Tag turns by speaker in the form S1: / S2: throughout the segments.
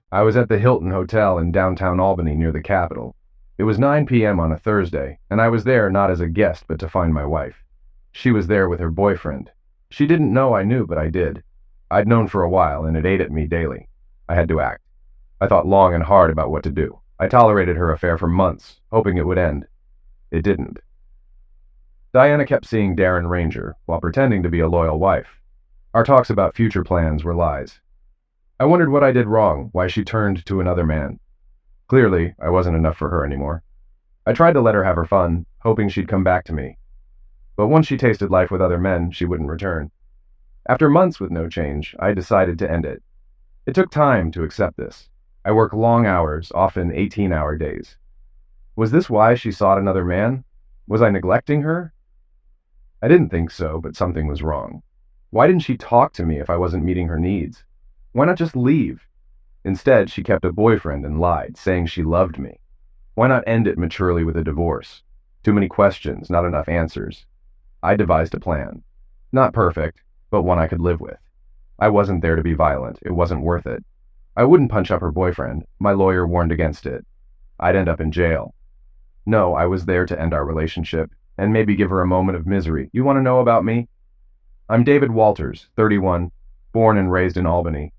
S1: I was at the Hilton Hotel in downtown Albany near the Capitol. It was 9 p.m. on a Thursday, and I was there not as a guest but to find my wife. She was there with her boyfriend. She didn't know I knew, but I did. I'd known for a while, and it ate at me daily. I had to act. I thought long and hard about what to do. I tolerated her affair for months, hoping it would end. It didn't. Diana kept seeing Darren Ranger, while pretending to be a loyal wife. Our talks about future plans were lies. I wondered what I did wrong, why she turned to another man. Clearly, I wasn't enough for her anymore. I tried to let her have her fun, hoping she'd come back to me. But once she tasted life with other men, she wouldn't return. After months with no change, I decided to end it. It took time to accept this. I worked long hours, often 18-hour days. Was this why she sought another man? Was I neglecting her? I didn't think so, but something was wrong. Why didn't she talk to me if I wasn't meeting her needs? Why not just leave? Instead, she kept a boyfriend and lied, saying she loved me. Why not end it maturely with a divorce? Too many questions, not enough answers. I devised a plan. Not perfect, but one I could live with. I wasn't there to be violent. It wasn't worth it. I wouldn't punch up her boyfriend. My lawyer warned against it. I'd end up in jail. No, I was there to end our relationship, and maybe give her a moment of misery. You want to know about me? I'm David Walters, 31, born and raised in Albany.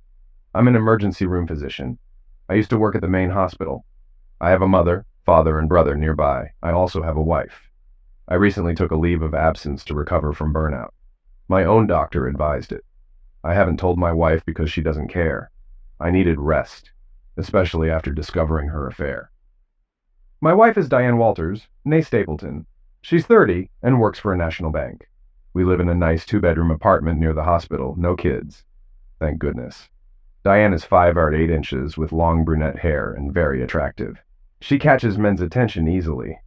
S1: I'm an emergency room physician. I used to work at the main hospital. I have a mother, father, and brother nearby. I also have a wife. I recently took a leave of absence to recover from burnout. My own doctor advised it. I haven't told my wife because she doesn't care. I needed rest, especially after discovering her affair. My wife is Diane Walters, née Stapleton. She's 30 and works for a national bank. We live in a nice 2-bedroom apartment near the hospital, no kids. Thank goodness. Diane is 5 ft 8 inches with long brunette hair and very attractive. She catches men's attention easily.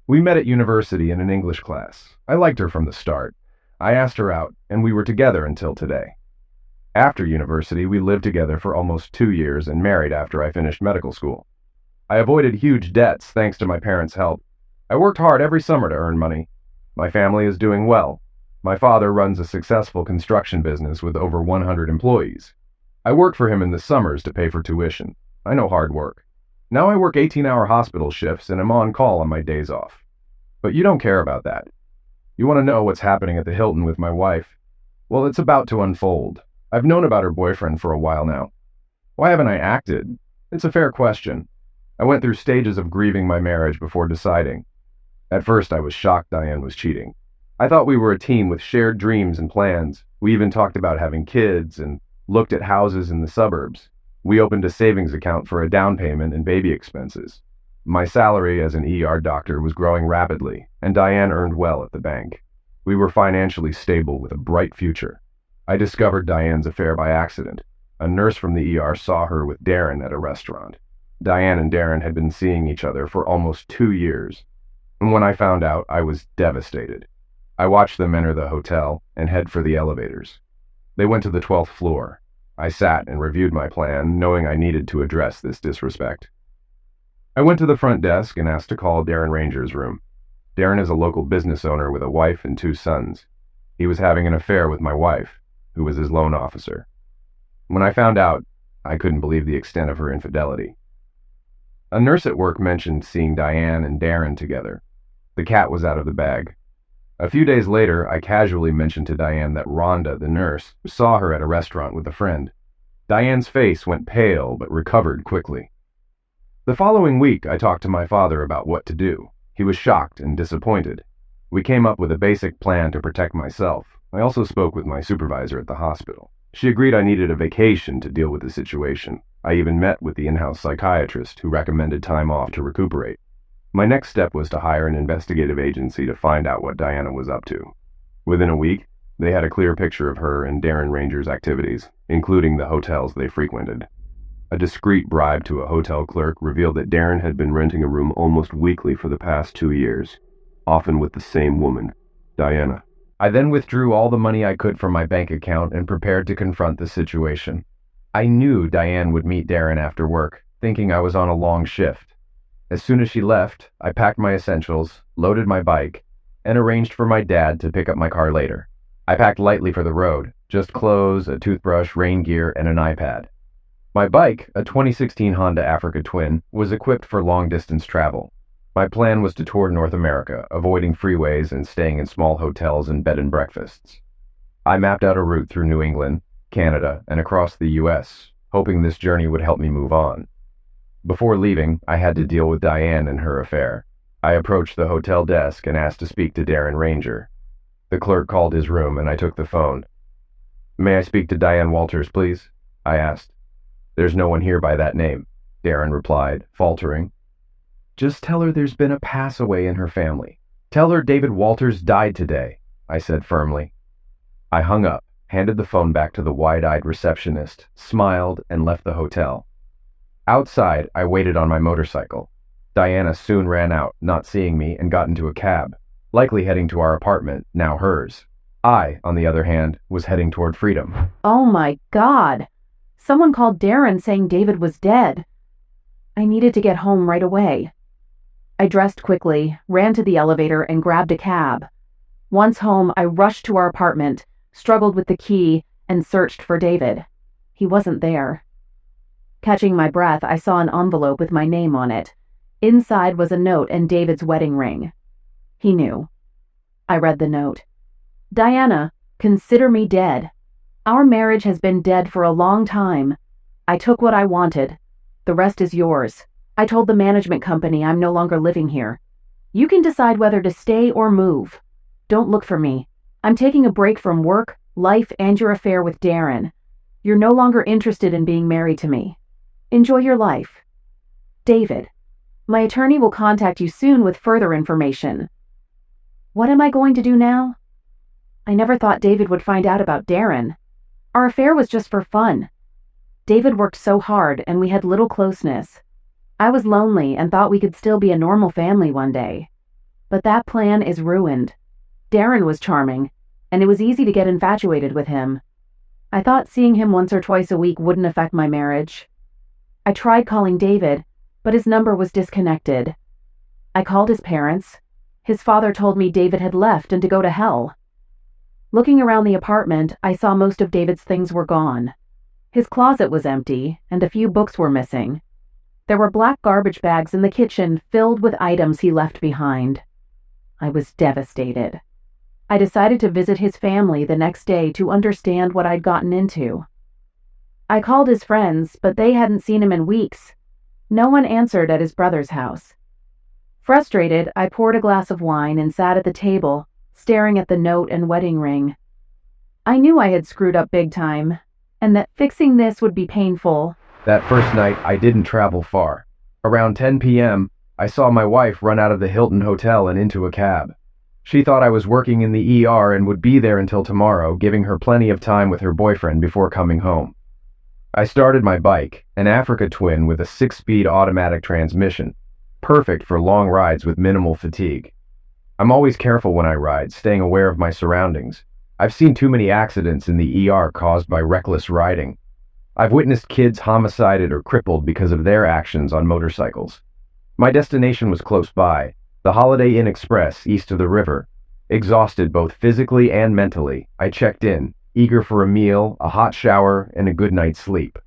S1: We met at university in an English class. I liked her from the start. I asked her out, and we were together until today. After university, we lived together for almost 2 years and married after I finished medical school. I avoided huge debts thanks to my parents' help. I worked hard every summer to earn money. My family is doing well. My father runs a successful construction business with over 100 employees. I work for him in the summers to pay for tuition. I know hard work. Now I work 18-hour hospital shifts and am on call on my days off. But you don't care about that. You want to know what's happening at the Hilton with my wife? Well, it's about to unfold. I've known about her boyfriend for a while now. Why haven't I acted? It's a fair question. I went through stages of grieving my marriage before deciding. At first, I was shocked Diane was cheating. I thought we were a team with shared dreams and plans. We even talked about having kids and looked at houses in the suburbs. We opened a savings account for a down payment and baby expenses. My salary as an ER doctor was growing rapidly, and Diane earned well at the bank. We were financially stable with a bright future. I discovered Diane's affair by accident. A nurse from the ER saw her with Darren at a restaurant. Diane and Darren had been seeing each other for almost 2 years. And when I found out, I was devastated. I watched them enter the hotel and head for the elevators. They went to the 12th floor. I sat and reviewed my plan, knowing I needed to address this disrespect. I went to the front desk and asked to call Darren Ranger's room. Darren is a local business owner with a wife and 2 sons. He was having an affair with my wife, who was his loan officer. When I found out, I couldn't believe the extent of her infidelity. A nurse at work mentioned seeing Diane and Darren together. The cat was out of the bag. A few days later, I casually mentioned to Diane that Rhonda, the nurse, saw her at a restaurant with a friend. Diane's face went pale but recovered quickly. The following week, I talked to my father about what to do. He was shocked and disappointed. We came up with a basic plan to protect myself. I also spoke with my supervisor at the hospital. She agreed I needed a vacation to deal with the situation. I even met with the in-house psychiatrist who recommended time off to recuperate. My next step was to hire an investigative agency to find out what Diana was up to. Within a week, they had a clear picture of her and Darren Ranger's activities, including the hotels they frequented. A discreet bribe to a hotel clerk revealed that Darren had been renting a room almost weekly for the past 2 years, often with the same woman, Diana. I then withdrew all the money I could from my bank account and prepared to confront the situation. I knew Diane would meet Darren after work, thinking I was on a long shift. As soon as she left, I packed my essentials, loaded my bike, and arranged for my dad to pick up my car later. I packed lightly for the road, just clothes, a toothbrush, rain gear, and an iPad. My bike, a 2016 Honda Africa Twin, was equipped for long-distance travel. My plan was to tour North America, avoiding freeways and staying in small hotels and bed and breakfasts. I mapped out a route through New England, Canada, and across the US, hoping this journey would help me move on. Before leaving, I had to deal with Diane and her affair. I approached the hotel desk and asked to speak to Darren Ranger. The clerk called his room and I took the phone. "May I speak to Diane Walters, please?" I asked. "There's no one here by that name," Darren replied, faltering. "Just tell her there's been a pass away in her family. Tell her David Walters died today," I said firmly. I hung up, handed the phone back to the wide-eyed receptionist, smiled, and left the hotel. Outside, I waited on my motorcycle. Diana soon ran out, not seeing me, and got into a cab, likely heading to our apartment, now hers. I, on the other hand, was heading toward freedom.
S2: Oh my God! Someone called Darren saying David was dead. I needed to get home right away. I dressed quickly, ran to the elevator, and grabbed a cab. Once home, I rushed to our apartment, struggled with the key, and searched for David. He wasn't there. Catching my breath, I saw an envelope with my name on it. Inside was a note and David's wedding ring. He knew. I read the note. "Diana, consider me dead. Our marriage has been dead for a long time. I took what I wanted. The rest is yours. I told the management company I'm no longer living here. You can decide whether to stay or move. Don't look for me. I'm taking a break from work, life, and your affair with Darren. You're no longer interested in being married to me. Enjoy your life. David. My attorney will contact you soon with further information." What am I going to do now? I never thought David would find out about Darren. Our affair was just for fun. David worked so hard and we had little closeness. I was lonely and thought we could still be a normal family one day. But that plan is ruined. Darren was charming, and it was easy to get infatuated with him. I thought seeing him once or twice a week wouldn't affect my marriage. I tried calling David, but his number was disconnected. I called his parents. His father told me David had left and to go to hell. Looking around the apartment, I saw most of David's things were gone. His closet was empty, and a few books were missing. There were black garbage bags in the kitchen filled with items he left behind. I was devastated. I decided to visit his family the next day to understand what I'd gotten into. I called his friends, but they hadn't seen him in weeks. No one answered at his brother's house. Frustrated, I poured a glass of wine and sat at the table, staring at the note and wedding ring. I knew I had screwed up big time, and that fixing this would be painful.
S1: That first night, I didn't travel far. Around 10 p.m., I saw my wife run out of the Hilton Hotel and into a cab. She thought I was working in the ER and would be there until tomorrow, giving her plenty of time with her boyfriend before coming home. I started my bike, an Africa Twin with a 6-speed automatic transmission, perfect for long rides with minimal fatigue. I'm always careful when I ride, staying aware of my surroundings. I've seen too many accidents in the ER caused by reckless riding. I've witnessed kids homicided or crippled because of their actions on motorcycles. My destination was close by, the Holiday Inn Express east of the river. Exhausted both physically and mentally, I checked in, eager for a meal, a hot shower, and a good night's sleep.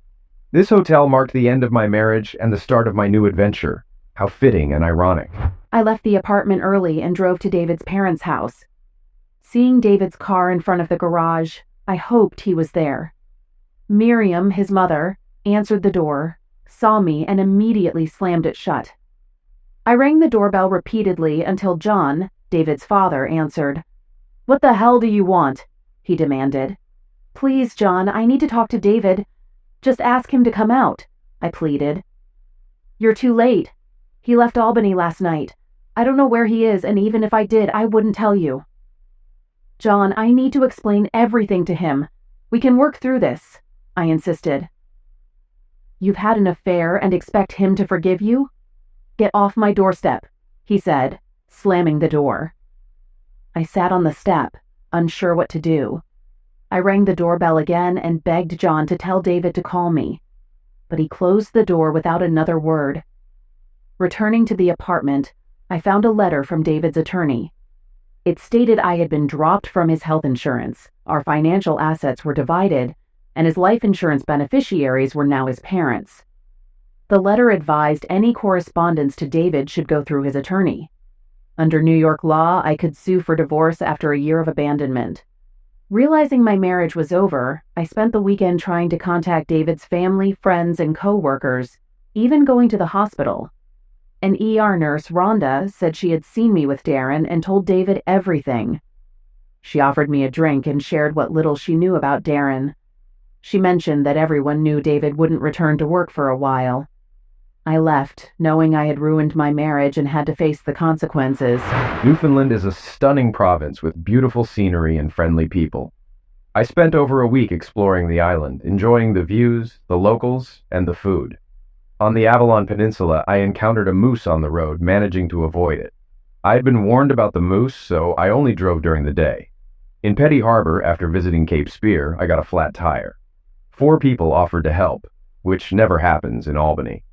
S1: This hotel marked the end of my marriage and the start of my new adventure. How fitting and ironic.
S2: I left the apartment early and drove to David's parents' house. Seeing David's car in front of the garage, I hoped he was there. Miriam, his mother, answered the door, saw me, and immediately slammed it shut. I rang the doorbell repeatedly until John, David's father, answered. "What the hell do you want?" he demanded. "Please, John, I need to talk to David. Just ask him to come out," I pleaded. "You're too late. He left Albany last night. I don't know where he is, and even if I did, I wouldn't tell you." "John, I need to explain everything to him. We can work through this," I insisted. "You've had an affair and expect him to forgive you? Get off my doorstep," he said, slamming the door. I sat on the step, unsure what to do. I rang the doorbell again and begged John to tell David to call me, but he closed the door without another word. Returning to the apartment, I found a letter from David's attorney. It stated I had been dropped from his health insurance, our financial assets were divided, and his life insurance beneficiaries were now his parents. The letter advised any correspondence to David should go through his attorney. Under New York law, I could sue for divorce after a year of abandonment. Realizing my marriage was over, I spent the weekend trying to contact David's family, friends, and co-workers, even going to the hospital. An ER nurse, Rhonda, said she had seen me with Darren and told David everything. She offered me a drink and shared what little she knew about Darren. She mentioned that everyone knew David wouldn't return to work for a while. I left, knowing I had ruined my marriage and had to face the consequences.
S1: Newfoundland is a stunning province with beautiful scenery and friendly people. I spent over a week exploring the island, enjoying the views, the locals, and the food. On the Avalon Peninsula, I encountered a moose on the road, managing to avoid it. I had been warned about the moose, so I only drove during the day. In Petty Harbor, after visiting Cape Spear, I got a flat tire. 4 people offered to help, which never happens in Albany.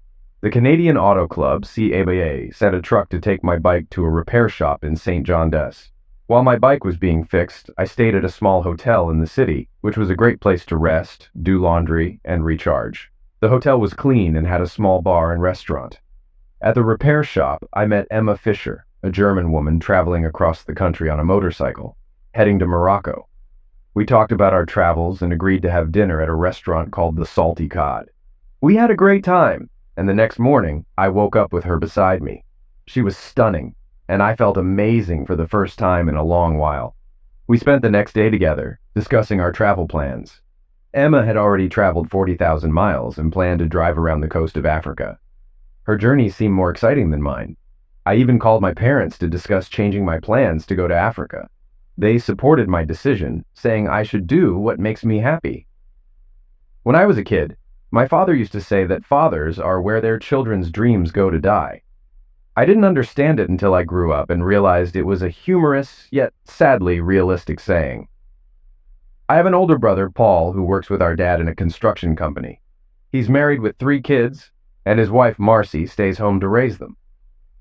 S1: The Canadian Auto Club, CABA, sent a truck to take my bike to a repair shop in St. John d'Es. While my bike was being fixed, I stayed at a small hotel in the city, which was a great place to rest, do laundry, and recharge. The hotel was clean and had a small bar and restaurant. At the repair shop, I met Emma Fisher, a German woman traveling across the country on a motorcycle, heading to Morocco. We talked about our travels and agreed to have dinner at a restaurant called the Salty Cod. We had a great time, and the next morning, I woke up with her beside me. She was stunning, and I felt amazing for the first time in a long while. We spent the next day together, discussing our travel plans. Emma had already traveled 40,000 miles and planned to drive around the coast of Africa. Her journey seemed more exciting than mine. I even called my parents to discuss changing my plans to go to Africa. They supported my decision, saying I should do what makes me happy. When I was a kid, my father used to say that fathers are where their children's dreams go to die. I didn't understand it until I grew up and realized it was a humorous, yet sadly realistic saying. I have an older brother, Paul, who works with our dad in a construction company. He's married with 3 kids, and his wife, Marcy, stays home to raise them.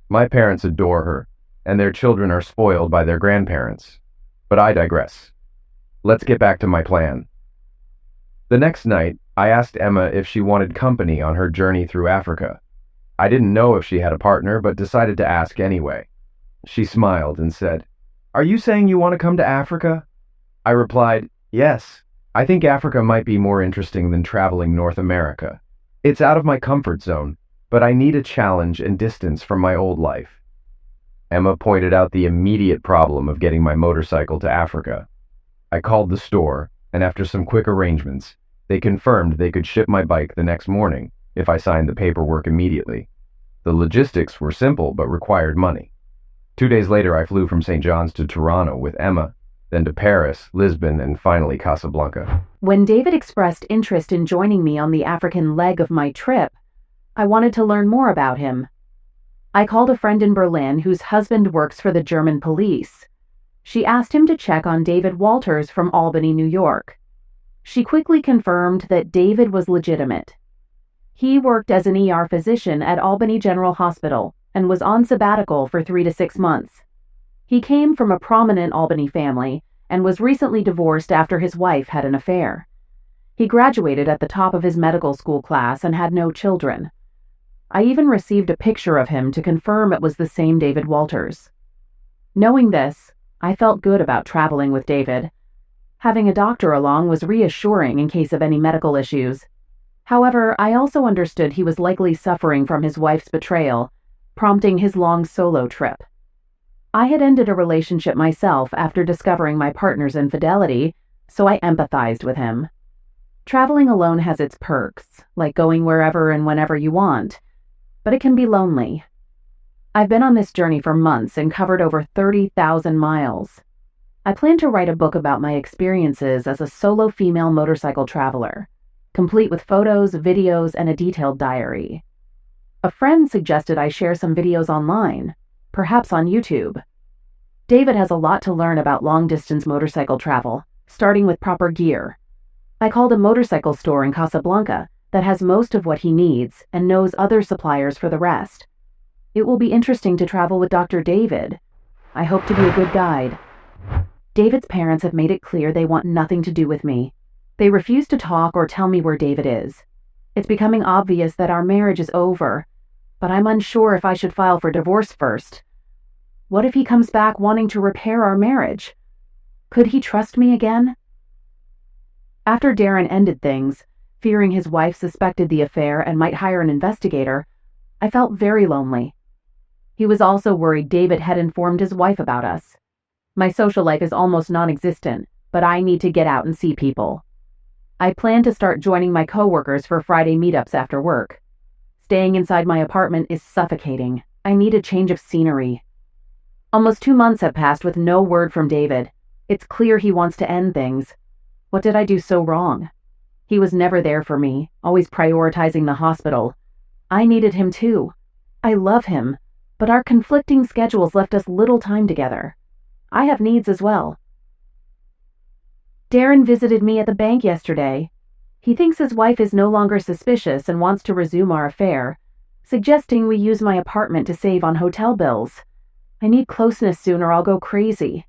S1: My parents adore her, and their children are spoiled by their grandparents. But I digress. Let's get back to my plan. The next night, I asked Emma if she wanted company on her journey through Africa. I didn't know if she had a partner, but decided to ask anyway. She smiled and said, "Are you saying you want to come to Africa?" I replied, "Yes. I think Africa might be more interesting than traveling North America. It's out of my comfort zone, but I need a challenge and distance from my old life." Emma pointed out the immediate problem of getting my motorcycle to Africa. I called the store, and after some quick arrangements, they confirmed they could ship my bike the next morning if I signed the paperwork immediately. The logistics were simple but required money. 2 days later, I flew from St. John's to Toronto with Emma, then to Paris, Lisbon, and finally Casablanca.
S2: When David expressed interest in joining me on the African leg of my trip, I wanted to learn more about him. I called a friend in Berlin whose husband works for the German police. She asked him to check on David Walters from Albany, New York. She quickly confirmed that David was legitimate. He worked as an ER physician at Albany General Hospital and was on sabbatical for 3 to 6 months. He came from a prominent Albany family and was recently divorced after his wife had an affair. He graduated at the top of his medical school class and had no children. I even received a picture of him to confirm it was the same David Walters. Knowing this, I felt good about traveling with David. Having a doctor along was reassuring in case of any medical issues. However, I also understood he was likely suffering from his wife's betrayal, prompting his long solo trip. I had ended a relationship myself after discovering my partner's infidelity, so I empathized with him. Traveling alone has its perks, like going wherever and whenever you want, but it can be lonely. I've been on this journey for months and covered over 30,000 miles. I plan to write a book about my experiences as a solo female motorcycle traveler, complete with photos, videos, and a detailed diary. A friend suggested I share some videos online, perhaps on YouTube. David has a lot to learn about long-distance motorcycle travel, starting with proper gear. I called a motorcycle store in Casablanca that has most of what he needs and knows other suppliers for the rest. It will be interesting to travel with Dr. David. I hope to be a good guide. David's parents have made it clear they want nothing to do with me. They refuse to talk or tell me where David is. It's becoming obvious that our marriage is over, but I'm unsure if I should file for divorce first. What if he comes back wanting to repair our marriage? Could he trust me again? After Darren ended things, fearing his wife suspected the affair and might hire an investigator, I felt very lonely. He was also worried David had informed his wife about us. My social life is almost non-existent, but I need to get out and see people. I plan to start joining my coworkers for Friday meetups after work. Staying inside my apartment is suffocating. I need a change of scenery. Almost 2 months have passed with no word from David. It's clear he wants to end things. What did I do so wrong? He was never there for me, always prioritizing the hospital. I needed him too. I love him, but our conflicting schedules left us little time together. I have needs as well. Darren visited me at the bank yesterday. He thinks his wife is no longer suspicious and wants to resume our affair, suggesting we use my apartment to save on hotel bills. I need closeness soon or I'll go crazy.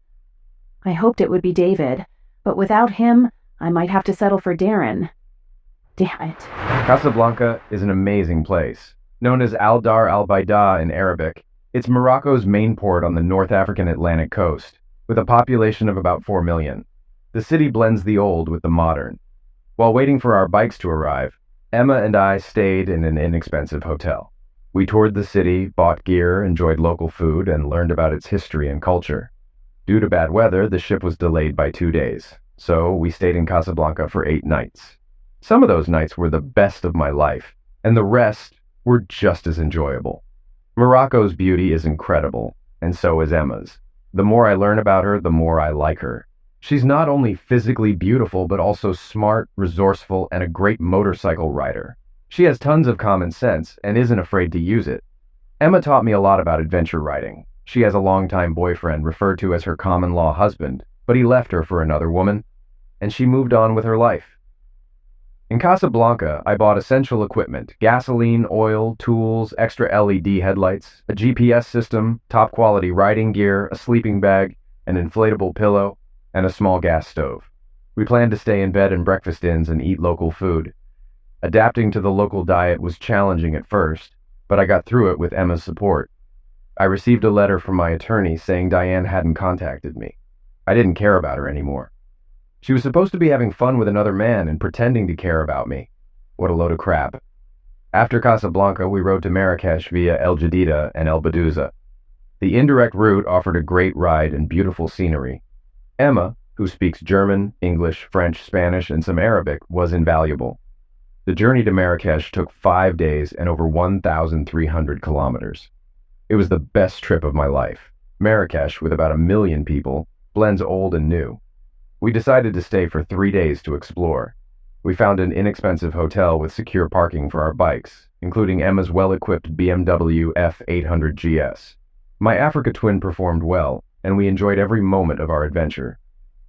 S2: I hoped it would be David, but without him, I might have to settle for Darren. Damn it.
S1: Casablanca is an amazing place. Known as Al Dar al Baida in Arabic, it's Morocco's main port on the North African Atlantic coast, with a population of about 4 million. The city blends the old with the modern. While waiting for our bikes to arrive, Emma and I stayed in an inexpensive hotel. We toured the city, bought gear, enjoyed local food, and learned about its history and culture. Due to bad weather, the ship was delayed by 2 days, so we stayed in Casablanca for 8 nights. Some of those nights were the best of my life, and the rest were just as enjoyable. Morocco's beauty is incredible, and so is Emma's. The more I learn about her, the more I like her. She's not only physically beautiful, but also smart, resourceful, and a great motorcycle rider. She has tons of common sense and isn't afraid to use it. Emma taught me a lot about adventure riding. She has a longtime boyfriend referred to as her common-law husband, but he left her for another woman, and she moved on with her life. In Casablanca, I bought essential equipment: gasoline, oil, tools, extra LED headlights, a GPS system, top-quality riding gear, a sleeping bag, an inflatable pillow, and a small gas stove. We planned to stay in bed and breakfast inns and eat local food. Adapting to the local diet was challenging at first, but I got through it with Emma's support. I received a letter from my attorney saying Diane hadn't contacted me. I didn't care about her anymore. She was supposed to be having fun with another man and pretending to care about me. What a load of crap. After Casablanca, we rode to Marrakesh via El Jadida and El Bedouza. The indirect route offered a great ride and beautiful scenery. Emma, who speaks German, English, French, Spanish, and some Arabic, was invaluable. The journey to Marrakesh took 5 days and over 1,300 kilometers. It was the best trip of my life. Marrakesh, with about 1 million people, blends old and new. We decided to stay for 3 days to explore. We found an inexpensive hotel with secure parking for our bikes, including Emma's well-equipped BMW F800 GS. My Africa twin performed well, and we enjoyed every moment of our adventure.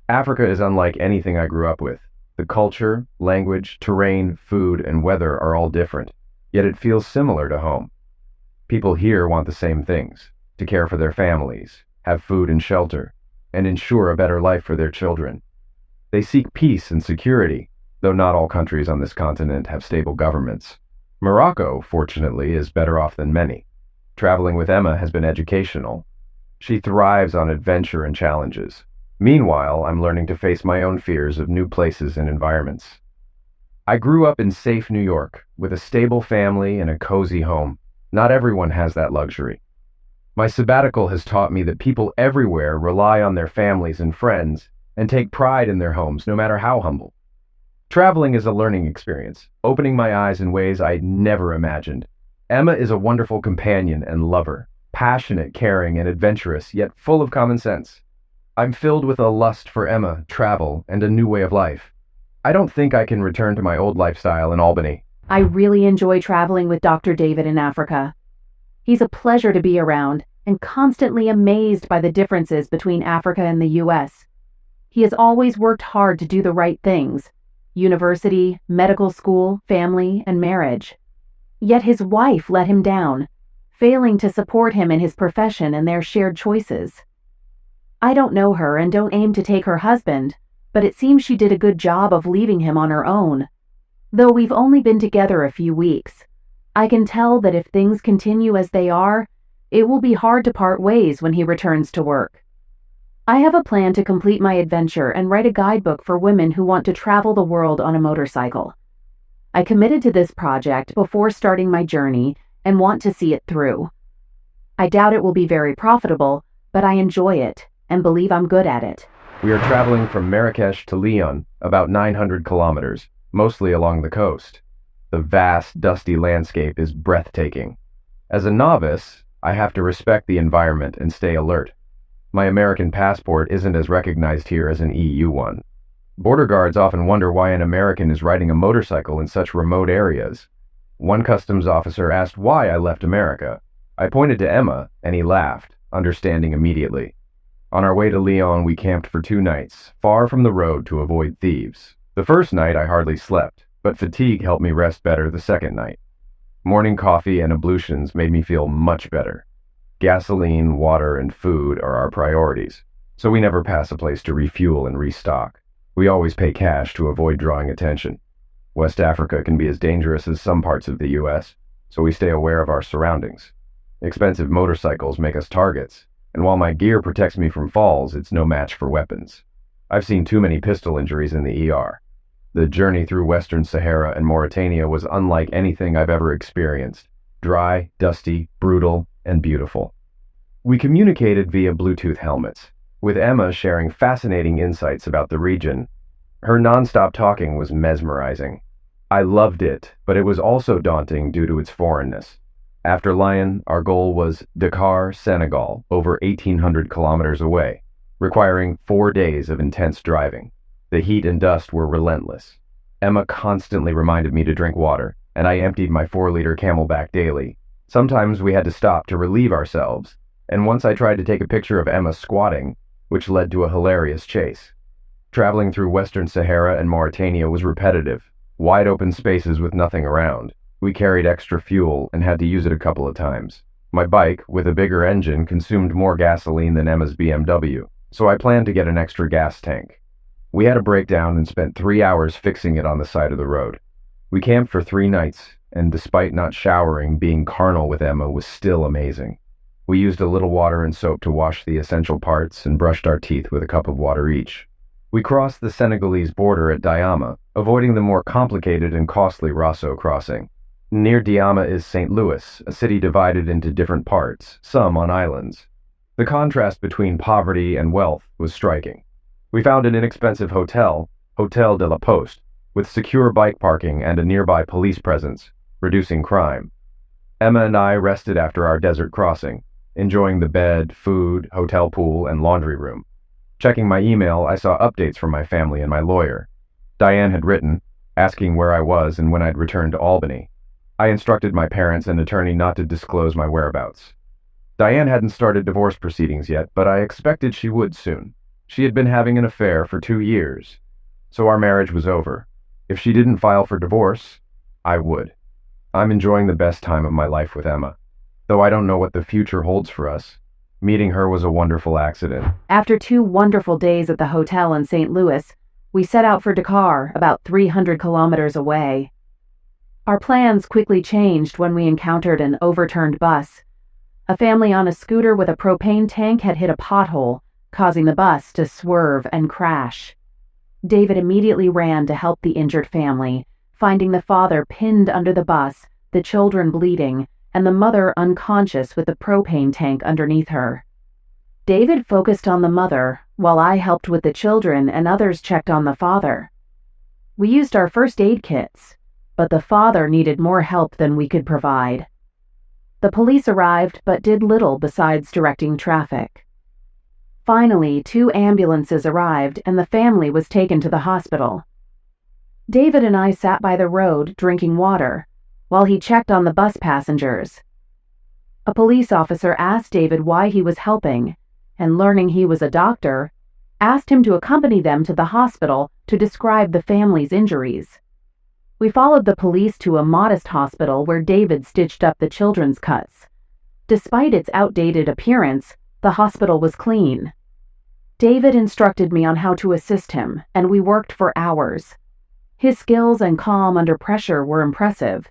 S1: Africa is unlike anything I grew up with. The culture, language, terrain, food, and weather are all different, yet it feels similar to home. People here want the same things: to care for their families, have food and shelter, and ensure a better life for their children. They seek peace and security, though not all countries on this continent have stable governments. Morocco, fortunately, is better off than many. Traveling with Emma has been educational. She thrives on adventure and challenges. Meanwhile, I'm learning to face my own fears of new places and environments. I grew up in safe New York, with a stable family and a cozy home. Not everyone has that luxury. My sabbatical has taught me that people everywhere rely on their families and friends and take pride in their homes, no matter how humble. Traveling is a learning experience, opening my eyes in ways I'd never imagined. Emma is a wonderful companion and lover, passionate, caring, and adventurous, yet full of common sense. I'm filled with a lust for Emma, travel, and a new way of life. I don't think I can return to my old lifestyle in Albany.
S2: I really enjoy traveling with Dr. David in Africa. He's a pleasure to be around and constantly amazed by the differences between Africa and the U.S. He has always worked hard to do the right things: university, medical school, family, and marriage. Yet his wife let him down, failing to support him in his profession and their shared choices. I don't know her and don't aim to take her husband, but it seems she did a good job of leaving him on her own. Though we've only been together a few weeks, I can tell that if things continue as they are, it will be hard to part ways when he returns to work. I have a plan to complete my adventure and write a guidebook for women who want to travel the world on a motorcycle. I committed to this project before starting my journey and want to see it through. I doubt it will be very profitable, but I enjoy it and believe I'm good at it.
S1: We are traveling from Marrakesh to Lyon, about 900 kilometers, mostly along the coast. The vast, dusty landscape is breathtaking. As a novice, I have to respect the environment and stay alert. My American passport isn't as recognized here as an EU one. Border guards often wonder why an American is riding a motorcycle in such remote areas. One customs officer asked why I left America. I pointed to Emma, and he laughed, understanding immediately. On our way to Lyon, we camped for 2 nights, far from the road to avoid thieves. The first night I hardly slept, but fatigue helped me rest better the second night. Morning coffee and ablutions made me feel much better. Gasoline, water, and food are our priorities, so we never pass a place to refuel and restock. We always pay cash to avoid drawing attention. West Africa can be as dangerous as some parts of the U.S., so we stay aware of our surroundings. Expensive motorcycles make us targets, and while my gear protects me from falls, it's no match for weapons. I've seen too many pistol injuries in the ER. The journey through Western Sahara and Mauritania was unlike anything I've ever experienced. Dry, dusty, brutal, and beautiful. We communicated via Bluetooth helmets, with Emma sharing fascinating insights about the region. Her nonstop talking was mesmerizing. I loved it, but it was also daunting due to its foreignness. After Lyon, our goal was Dakar, Senegal, over 1,800 kilometers away, requiring 4 days of intense driving. The heat and dust were relentless. Emma constantly reminded me to drink water, and I emptied my 4-liter Camelback daily. Sometimes we had to stop to relieve ourselves, and once I tried to take a picture of Emma squatting, which led to a hilarious chase. Traveling through Western Sahara and Mauritania was repetitive, wide open spaces with nothing around. We carried extra fuel and had to use it a couple of times. My bike, with a bigger engine, consumed more gasoline than Emma's BMW, so I planned to get an extra gas tank. We had a breakdown and spent 3 hours fixing it on the side of the road. We camped for 3 nights, and despite not showering, being carnal with Emma was still amazing. We used a little water and soap to wash the essential parts and brushed our teeth with a cup of water each. We crossed the Senegalese border at Diama, avoiding the more complicated and costly Rosso crossing. Near Diama is St. Louis, a city divided into different parts, some on islands. The contrast between poverty and wealth was striking. We found an inexpensive hotel, Hotel de la Poste, with secure bike parking and a nearby police presence, reducing crime. Emma and I rested after our desert crossing, enjoying the bed, food, hotel pool, and laundry room. Checking my email, I saw updates from my family and my lawyer. Diane had written, asking where I was and when I'd return to Albany. I instructed my parents and attorney not to disclose my whereabouts. Diane hadn't started divorce proceedings yet, but I expected she would soon. She had been having an affair for 2 years, so our marriage was over. If she didn't file for divorce, I would. I'm enjoying the best time of my life with Emma, though I don't know what the future holds for us. Meeting her was a wonderful accident.
S2: After 2 wonderful days at the hotel in St. Louis, we set out for Dakar, about 300 kilometers away. Our plans quickly changed when we encountered an overturned bus. A family on a scooter with a propane tank had hit a pothole, causing the bus to swerve and crash. David immediately ran to help the injured family, finding the father pinned under the bus, the children bleeding, and the mother unconscious with the propane tank underneath her. David focused on the mother, while I helped with the children and others checked on the father. We used our first aid kits, but the father needed more help than we could provide. The police arrived but did little besides directing traffic. Finally, 2 ambulances arrived and the family was taken to the hospital. David and I sat by the road drinking water, while he checked on the bus passengers. A police officer asked David why he was helping, and learning he was a doctor, asked him to accompany them to the hospital to describe the family's injuries. We followed the police to a modest hospital where David stitched up the children's cuts. Despite its outdated appearance, the hospital was clean. David instructed me on how to assist him, and we worked for hours. His skills and calm under pressure were impressive.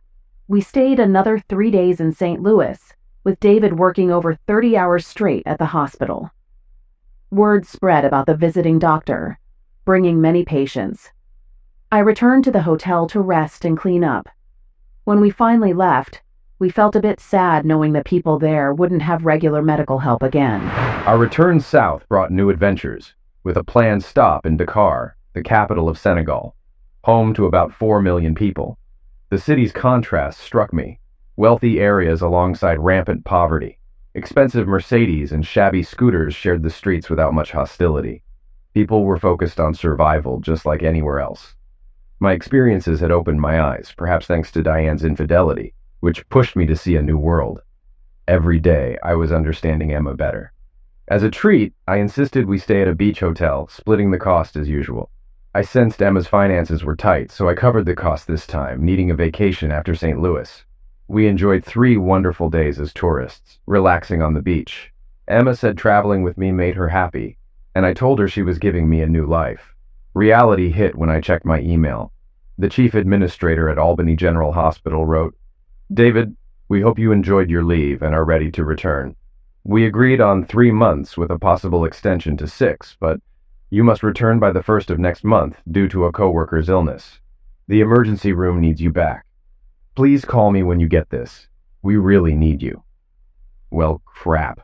S2: We stayed another 3 days in St. Louis, with David working over 30 hours straight at the hospital. Word spread about the visiting doctor, bringing many patients. I returned to the hotel to rest and clean up. When we finally left, we felt a bit sad knowing the people there wouldn't have regular medical help again.
S1: Our return south brought new adventures, with a planned stop in Dakar, the capital of Senegal, home to about 4 million people. The city's contrast struck me. Wealthy areas alongside rampant poverty. Expensive Mercedes and shabby scooters shared the streets without much hostility. People were focused on survival just like anywhere else. My experiences had opened my eyes, perhaps thanks to Diane's infidelity, which pushed me to see a new world. Every day, I was understanding Emma better. As a treat, I insisted we stay at a beach hotel, splitting the cost as usual. I sensed Emma's finances were tight, so I covered the cost this time, needing a vacation after St. Louis. We enjoyed 3 wonderful days as tourists, relaxing on the beach. Emma said traveling with me made her happy, and I told her she was giving me a new life. Reality hit when I checked my email. The chief administrator at Albany General Hospital wrote, "David, we hope you enjoyed your leave and are ready to return. We agreed on 3 months with a possible extension to 6, but you must return by the 1st of next month due to a coworker's illness. The emergency room needs you back. Please call me when you get this. We really need you." Well, crap.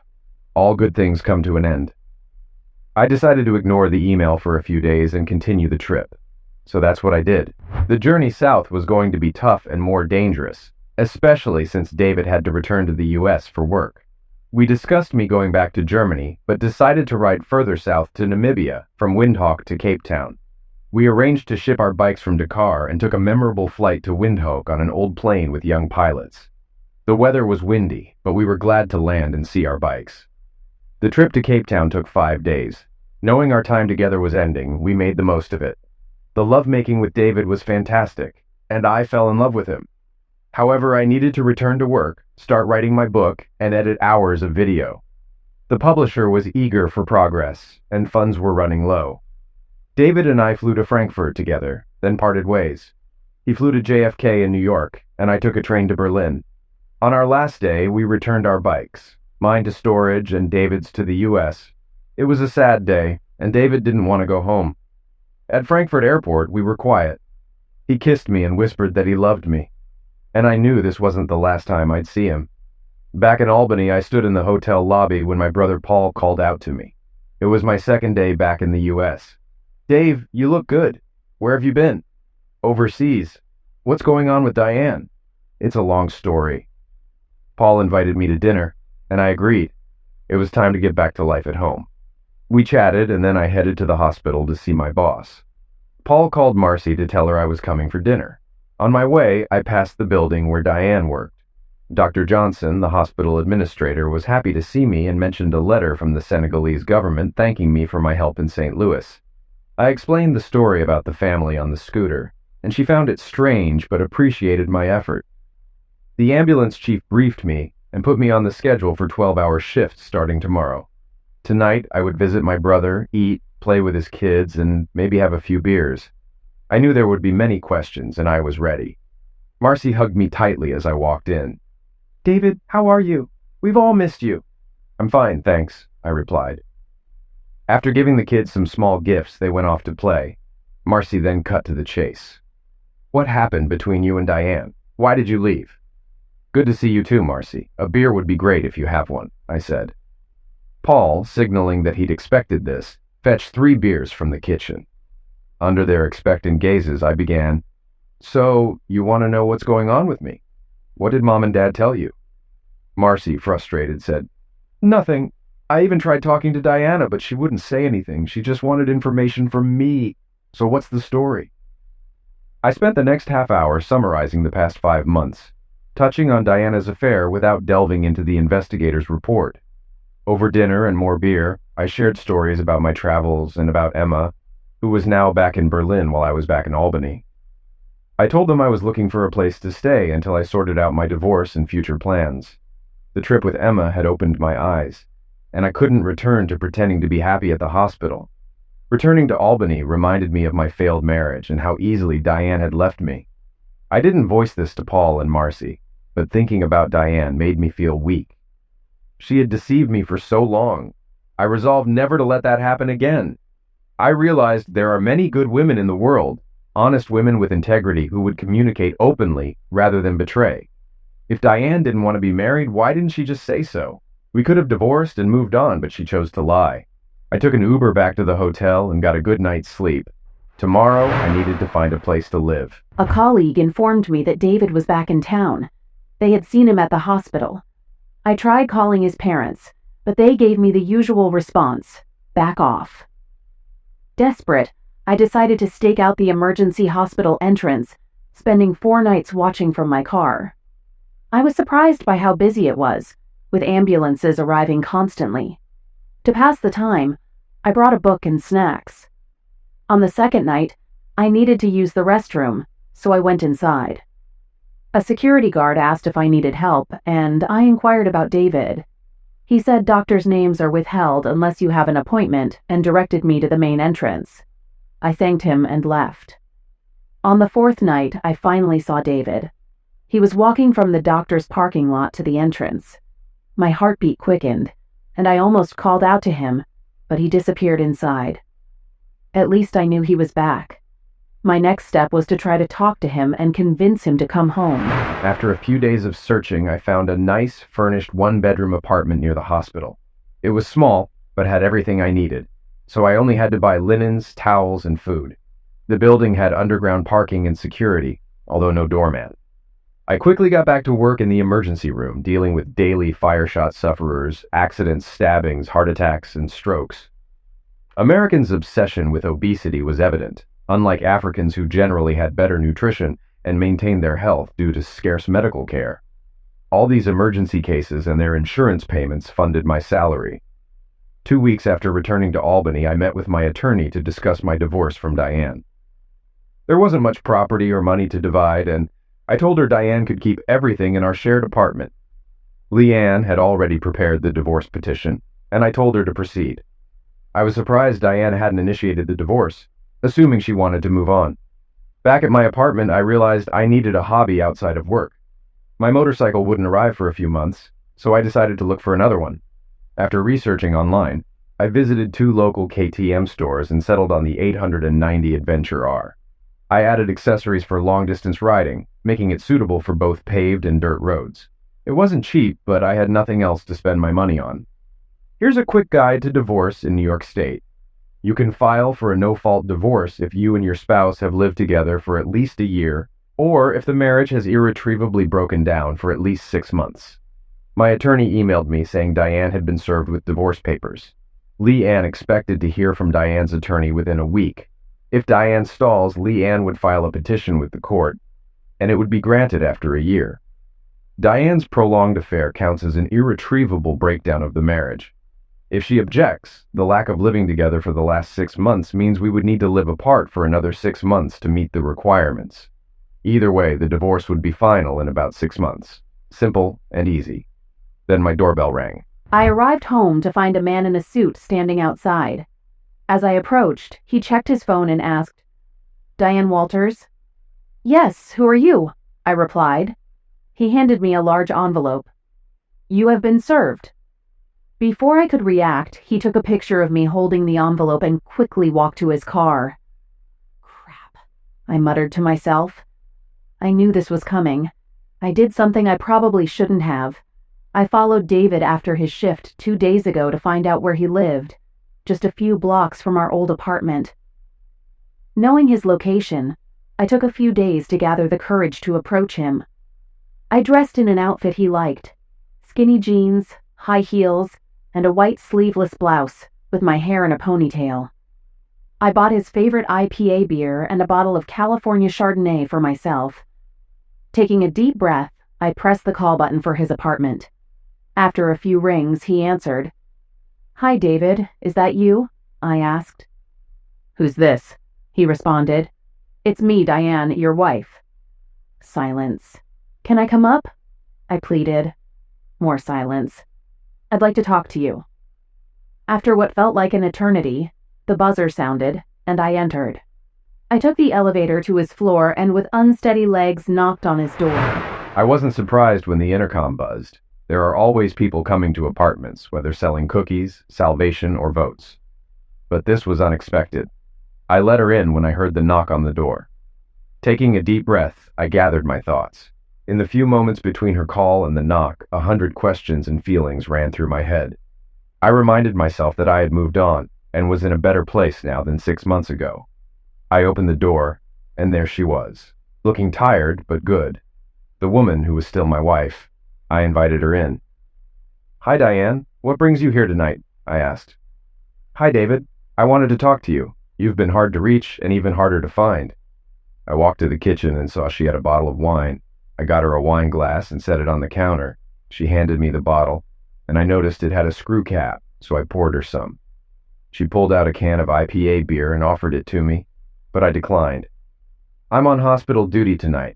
S1: All good things come to an end. I decided to ignore the email for a few days and continue the trip. So that's what I did. The journey south was going to be tough and more dangerous, especially since David had to return to the US for work. We discussed me going back to Germany, but decided to ride further south to Namibia, from Windhoek to Cape Town. We arranged to ship our bikes from Dakar and took a memorable flight to Windhoek on an old plane with young pilots. The weather was windy, but we were glad to land and see our bikes. The trip to Cape Town took 5 days. Knowing our time together was ending, we made the most of it. The lovemaking with David was fantastic, and I fell in love with him. However, I needed to return to work, start writing my book, and edit hours of video. The publisher was eager for progress, and funds were running low. David and I flew to Frankfurt together, then parted ways. He flew to JFK in New York, and I took a train to Berlin. On our last day, we returned our bikes, mine to storage and David's to the US. It was a sad day, and David didn't want to go home. At Frankfurt Airport, we were quiet. He kissed me and whispered that he loved me. And I knew this wasn't the last time I'd see him. Back in Albany, I stood in the hotel lobby when my brother Paul called out to me. It was my second day back in the US. "Dave, you look good. Where have you been?" "Overseas. What's going on with Diane?" "It's a long story." Paul invited me to dinner, and I agreed. It was time to get back to life at home. We chatted, and then I headed to the hospital to see my boss. Paul called Marcy to tell her I was coming for dinner. On my way, I passed the building where Diane worked. Dr. Johnson, the hospital administrator, was happy to see me and mentioned a letter from the Senegalese government thanking me for my help in St. Louis. I explained the story about the family on the scooter, and she found it strange but appreciated my effort. The ambulance chief briefed me and put me on the schedule for 12-hour shifts starting tomorrow. Tonight, I would visit my brother, eat, play with his kids, and maybe have a few beers. I knew there would be many questions, and I was ready. Marcy hugged me tightly as I walked in. "David, how are you? We've all missed you." "I'm fine, thanks," I replied. After giving the kids some small gifts, they went off to play. Marcy then cut to the chase. "What happened between you and Diane? Why did you leave?" "Good to see you too, Marcy. A beer would be great if you have one," I said. Paul, signaling that he'd expected this, fetched 3 beers from the kitchen. Under their expectant gazes, I began, "So, you want to know what's going on with me? What did Mom and Dad tell you?" Marcy, frustrated, said, "Nothing. I even tried talking to Diana, but she wouldn't say anything. She just wanted information from me. So what's the story?" I spent the next half hour summarizing the past 5 months, touching on Diana's affair without delving into the investigator's report. Over dinner and more beer, I shared stories about my travels and about Emma, who was now back in Berlin while I was back in Albany. I told them I was looking for a place to stay until I sorted out my divorce and future plans. The trip with Emma had opened my eyes, and I couldn't return to pretending to be happy at the hospital. Returning to Albany reminded me of my failed marriage and how easily Diane had left me. I didn't voice this to Paul and Marcy, but thinking about Diane made me feel weak. She had deceived me for so long. I resolved never to let that happen again. I realized there are many good women in the world, honest women with integrity who would communicate openly rather than betray. If Diane didn't want to be married, why didn't she just say so? We could have divorced and moved on, but she chose to lie. I took an Uber back to the hotel and got a good night's sleep. Tomorrow, I needed to find a place to live.
S2: A colleague informed me that David was back in town. They had seen him at the hospital. I tried calling his parents, but they gave me the usual response: back off. Desperate, I decided to stake out the emergency hospital entrance, spending 4 nights watching from my car. I was surprised by how busy it was, with ambulances arriving constantly. To pass the time, I brought a book and snacks. On the second night, I needed to use the restroom, so I went inside. A security guard asked if I needed help, and I inquired about David. He said doctors' names are withheld unless you have an appointment and directed me to the main entrance. I thanked him and left. On the 4th night, I finally saw David. He was walking from the doctor's parking lot to the entrance. My heartbeat quickened, and I almost called out to him, but he disappeared inside. At least I knew he was back. My next step was to try to talk to him and convince him to come home.
S1: After a few days of searching, I found a nice, furnished one-bedroom apartment near the hospital. It was small, but had everything I needed, so I only had to buy linens, towels, and food. The building had underground parking and security, although no doorman. I quickly got back to work in the emergency room, dealing with daily fire shot sufferers, accidents, stabbings, heart attacks, and strokes. Americans' obsession with obesity was evident, unlike Africans who generally had better nutrition and maintained their health due to scarce medical care. All these emergency cases and their insurance payments funded my salary. 2 weeks after returning to Albany, I met with my attorney to discuss my divorce from Diane. There wasn't much property or money to divide, and I told her Diane could keep everything in our shared apartment. Leanne had already prepared the divorce petition, and I told her to proceed. I was surprised Diane hadn't initiated the divorce, assuming she wanted to move on. Back at my apartment, I realized I needed a hobby outside of work. My motorcycle wouldn't arrive for a few months, so I decided to look for another one. After researching online, I visited 2 local KTM stores and settled on the 890 Adventure R. I added accessories for long-distance riding, making it suitable for both paved and dirt roads. It wasn't cheap, but I had nothing else to spend my money on. Here's a quick guide to divorce in New York State. You can file for a no-fault divorce if you and your spouse have lived together for at least a year, or if the marriage has irretrievably broken down for at least 6 months. My attorney emailed me saying Diane had been served with divorce papers. Leanne expected to hear from Diane's attorney within a week. If Diane stalls, Leanne would file a petition with the court, and it would be granted after a year. Diane's prolonged affair counts as an irretrievable breakdown of the marriage. If she objects, the lack of living together for the last 6 months means we would need to live apart for another 6 months to meet the requirements. Either way, the divorce would be final in about 6 months. Simple and easy. Then my doorbell rang.
S2: I arrived home to find a man in a suit standing outside. As I approached, he checked his phone and asked, "Diane Walters?" "Yes, who are you?" I replied. He handed me a large envelope. "You have been served." Before I could react, he took a picture of me holding the envelope and quickly walked to his car. Crap, I muttered to myself. I knew this was coming. I did something I probably shouldn't have. I followed David after his shift 2 days ago to find out where he lived, just a few blocks from our old apartment. Knowing his location, I took a few days to gather the courage to approach him. I dressed in an outfit he liked: skinny jeans, high heels, and a white sleeveless blouse with my hair in a ponytail. I bought his favorite IPA beer and a bottle of California Chardonnay for myself. Taking a deep breath, I pressed the call button for his apartment. After a few rings, he answered. "Hi, David. Is that you?" I asked. "Who's this?" he responded. "It's me, Diane, your wife." Silence. "Can I come up?" I pleaded. More silence. "I'd like to talk to you." After what felt like an eternity, the buzzer sounded, and I entered. I took the elevator to his floor and with unsteady legs knocked on his door.
S1: I wasn't surprised when the intercom buzzed. There are always people coming to apartments, whether selling cookies, salvation, or votes. But this was unexpected. I let her in when I heard the knock on the door. Taking a deep breath, I gathered my thoughts. In the few moments between her call and the knock, 100 questions and feelings ran through my head. I reminded myself that I had moved on, and was in a better place now than 6 months ago. I opened the door, and there she was, looking tired but good. The woman who was still my wife. I invited her in. "Hi, Diane. What brings you here tonight?" I asked. "Hi, David. I wanted to talk to you. You've been hard to reach and even harder to find." I walked to the kitchen and saw she had a bottle of wine. I got her a wine glass and set it on the counter. She handed me the bottle, and I noticed it had a screw cap, so I poured her some. She pulled out a can of IPA beer and offered it to me, but I declined. "I'm on hospital duty tonight."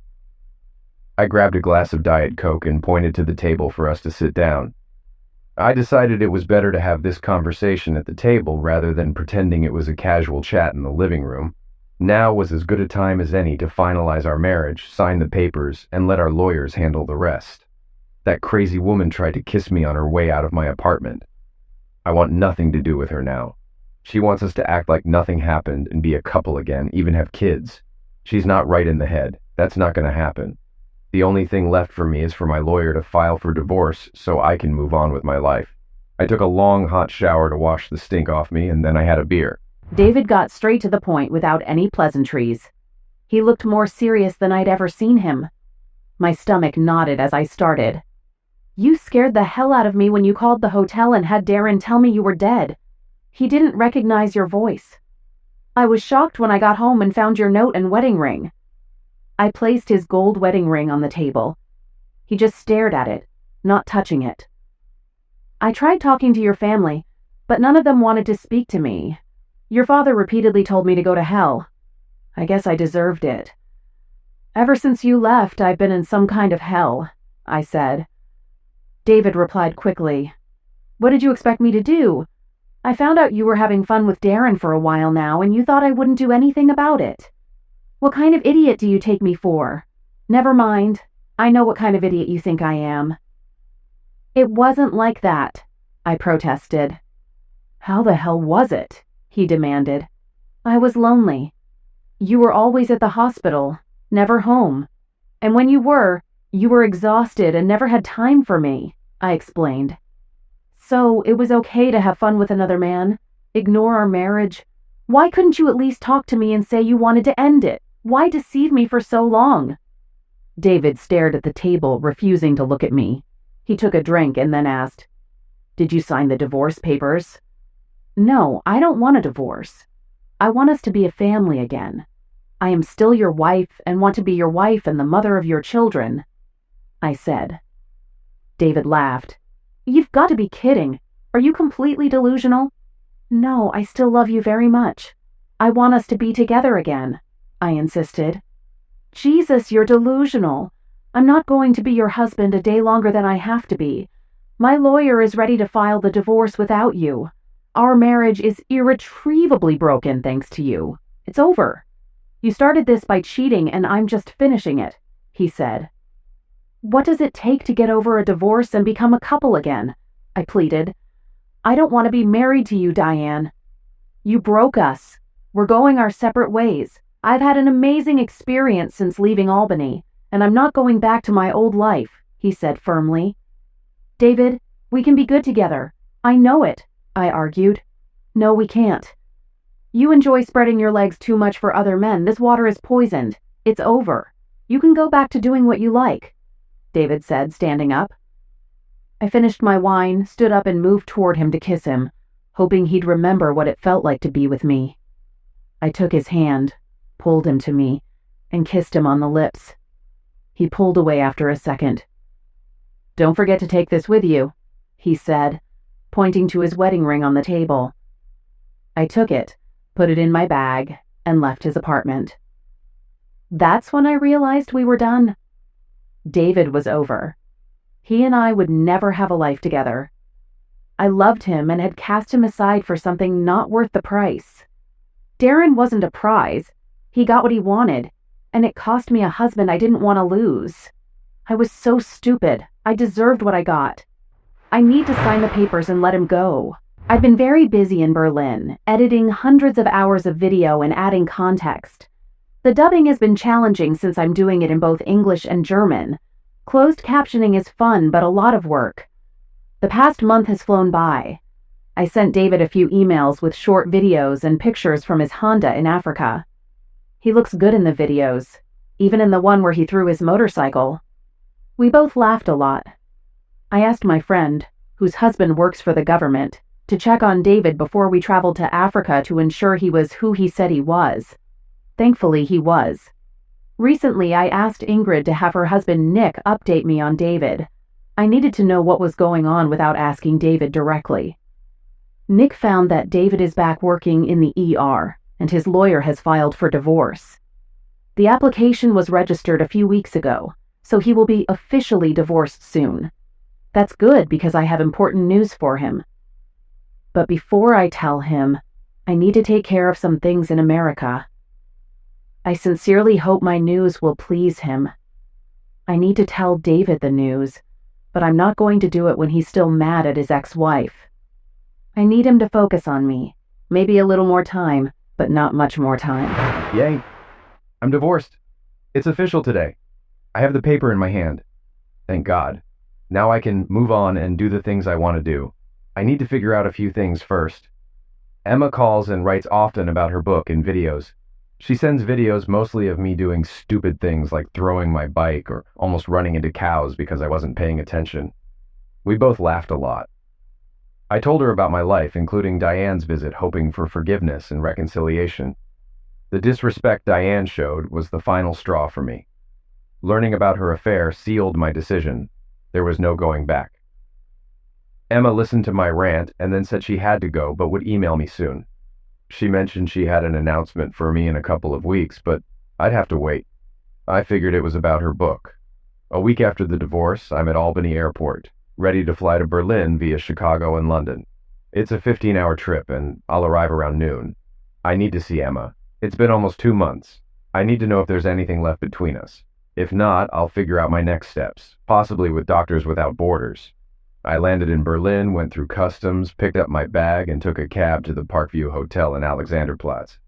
S1: I grabbed a glass of Diet Coke and pointed to the table for us to sit down. I decided it was better to have this conversation at the table rather than pretending it was a casual chat in the living room. Now was as good a time as any to finalize our marriage, sign the papers, and let our lawyers handle the rest. That crazy woman tried to kiss me on her way out of my apartment. I want nothing to do with her now. She wants us to act like nothing happened and be a couple again, even have kids. She's not right in the head. That's not going to happen. The only thing left for me is for my lawyer to file for divorce so I can move on with my life. I took a long hot shower to wash the stink off me, and then I had a beer.
S2: David got straight to the point without any pleasantries. He looked more serious than I'd ever seen him. My stomach knotted as I started. "You scared the hell out of me when you called the hotel and had Darren tell me you were dead. He didn't recognize your voice. I was shocked when I got home and found your note and wedding ring." I placed his gold wedding ring on the table. He just stared at it, not touching it. "I tried talking to your family, but none of them wanted to speak to me. Your father repeatedly told me to go to hell. I guess I deserved it. Ever since you left, I've been in some kind of hell," I said. David replied quickly. "What did you expect me to do? I found out you were having fun with Darren for a while now, and you thought I wouldn't do anything about it. What kind of idiot do you take me for? Never mind. I know what kind of idiot you think I am." "It wasn't like that," I protested. "How the hell was it?" he demanded. "I was lonely. You were always at the hospital, never home. And when you were exhausted and never had time for me," I explained. "So it was okay to have fun with another man, ignore our marriage. Why couldn't you at least talk to me and say you wanted to end it? Why deceive me for so long?" David stared at the table, refusing to look at me. He took a drink and then asked, "Did you sign the divorce papers?" "No, I don't want a divorce. I want us to be a family again. I am still your wife and want to be your wife and the mother of your children," I said. David laughed. "You've got to be kidding. Are you completely delusional?" "No, I still love you very much. I want us to be together again," I insisted. "Jesus, you're delusional. I'm not going to be your husband a day longer than I have to be. My lawyer is ready to file the divorce without you. Our marriage is irretrievably broken thanks to you. It's over. You started this by cheating and I'm just finishing it," he said. "What does it take to get over a divorce and become a couple again?" I pleaded. "I don't want to be married to you, Diane. You broke us. We're going our separate ways. I've had an amazing experience since leaving Albany, and I'm not going back to my old life," he said firmly. "David, we can be good together. I know it," I argued. "No, we can't. You enjoy spreading your legs too much for other men. This water is poisoned. It's over. You can go back to doing what you like," David said, standing up. I finished my wine, stood up and moved toward him to kiss him, hoping he'd remember what it felt like to be with me. I took his hand, pulled him to me, and kissed him on the lips. He pulled away after a second. "Don't forget to take this with you," he said, pointing to his wedding ring on the table. I took it, put it in my bag, and left his apartment. That's when I realized we were done. David was over. He and I would never have a life together. I loved him and had cast him aside for something not worth the price. Darren wasn't a prize. He got what he wanted, and it cost me a husband I didn't want to lose. I was so stupid. I deserved what I got. I need to sign the papers and let him go. I've been very busy in Berlin, editing hundreds of hours of video and adding context. The dubbing has been challenging since I'm doing it in both English and German. Closed captioning is fun, but a lot of work. The past month has flown by. I sent David a few emails with short videos and pictures from his Honda in Africa. He looks good in the videos, even in the one where he threw his motorcycle. We both laughed a lot. I asked my friend, whose husband works for the government, to check on David before we traveled to Africa to ensure he was who he said he was. Thankfully, he was. Recently, I asked Ingrid to have her husband Nick update me on David. I needed to know what was going on without asking David directly. Nick found that David is back working in the ER, and his lawyer has filed for divorce. The application was registered a few weeks ago, so he will be officially divorced soon. That's good because I have important news for him. But before I tell him, I need to take care of some things in America. I sincerely hope my news will please him. I need to tell David the news, but I'm not going to do it when he's still mad at his ex-wife. I need him to focus on me. Maybe a little more time, but not much more time.
S1: Yay. I'm divorced. It's official today. I have the paper in my hand. Thank God. Now I can move on and do the things I want to do. I need to figure out a few things first. Emma calls and writes often about her book and videos. She sends videos mostly of me doing stupid things like throwing my bike or almost running into cows because I wasn't paying attention. We both laughed a lot. I told her about my life, including Diane's visit, hoping for forgiveness and reconciliation. The disrespect Diane showed was the final straw for me. Learning about her affair sealed my decision. There was no going back. Emma listened to my rant and then said she had to go but would email me soon. She mentioned she had an announcement for me in a couple of weeks, but I'd have to wait. I figured it was about her book. A week after the divorce, I'm at Albany Airport, ready to fly to Berlin via Chicago and London. It's a 15-hour trip, and I'll arrive around noon. I need to see Emma. It's been almost 2 months. I need to know if there's anything left between us. If not, I'll figure out my next steps, possibly with Doctors Without Borders. I landed in Berlin, went through customs, picked up my bag, and took a cab to the Parkview Hotel in Alexanderplatz.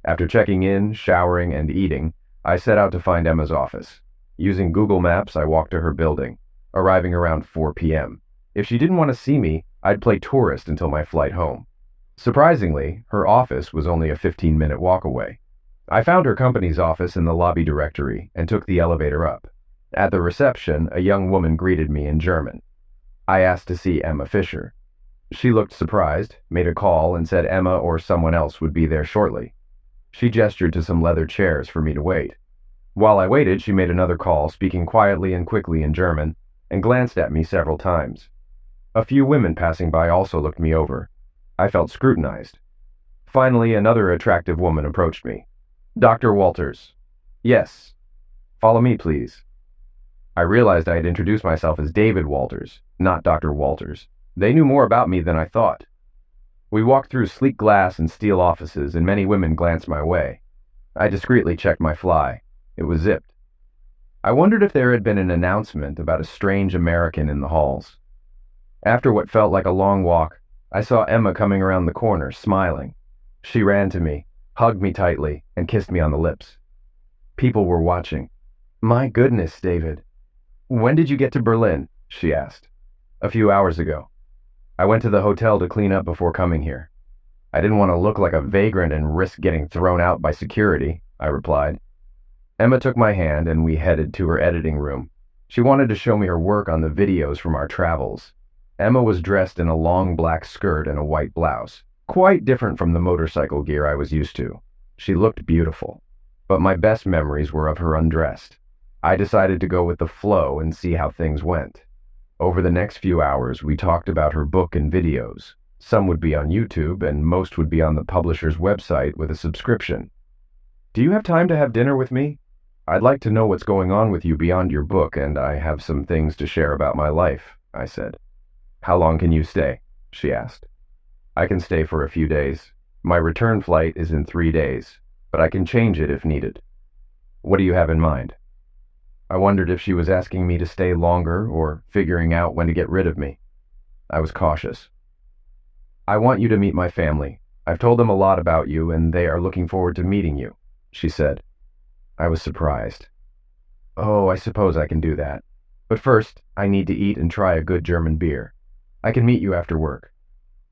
S1: After checking in, showering, and eating, I set out to find Emma's office. Using Google Maps, I walked to her building, arriving around 4 p.m. If she didn't want to see me, I'd play tourist until my flight home. Surprisingly, her office was only a 15-minute walk away. I found her company's office in the lobby directory and took the elevator up. At the reception, a young woman greeted me in German. I asked to see Emma Fisher. She looked surprised, made a call, and said Emma or someone else would be there shortly. She gestured to some leather chairs for me to wait. While I waited, she made another call, speaking quietly and quickly in German, and glanced at me several times. A few women passing by also looked me over. I felt scrutinized. Finally, another attractive woman approached me. Dr. Walters. Yes. Follow me, please. I realized I had introduced myself as David Walters, not Dr. Walters. They knew more about me than I thought. We walked through sleek glass and steel offices, and many women glanced my way. I discreetly checked my fly. It was zipped. I wondered if there had been an announcement about a strange American in the halls. After what felt like a long walk, I saw Emma coming around the corner, smiling. She ran to me, hugged me tightly, and kissed me on the lips. People were watching. My goodness, David. When did you get to Berlin? She asked. A few hours ago. I went to the hotel to clean up before coming here. I didn't want to look like a vagrant and risk getting thrown out by security, I replied. Emma took my hand and we headed to her editing room. She wanted to show me her work on the videos from our travels. Emma was dressed in a long black skirt and a white blouse, quite different from the motorcycle gear I was used to. She looked beautiful, but my best memories were of her undressed. I decided to go with the flow and see how things went. Over the next few hours, we talked about her book and videos. Some would be on YouTube, and most would be on the publisher's website with a subscription. Do you have time to have dinner with me? I'd like to know what's going on with you beyond your book, and I have some things to share about my life, I said. How long can you stay? she asked. I can stay for a few days. My return flight is in 3 days, but I can change it if needed. What do you have in mind? I wondered if she was asking me to stay longer or figuring out when to get rid of me. I was cautious. I want you to meet my family. I've told them a lot about you, and they are looking forward to meeting you, she said. I was surprised. Oh, I suppose I can do that. But first, I need to eat and try a good German beer. I can meet you after work.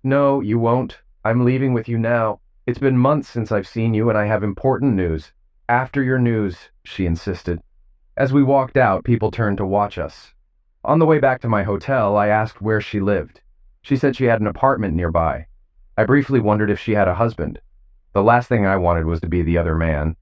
S1: No, you won't. I'm leaving with you now. It's been months since I've seen you, and I have important news. After your news, she insisted. As we walked out, people turned to watch us. On the way back to my hotel, I asked where she lived. She said she had an apartment nearby. I briefly wondered if she had a husband. The last thing I wanted was to be the other man.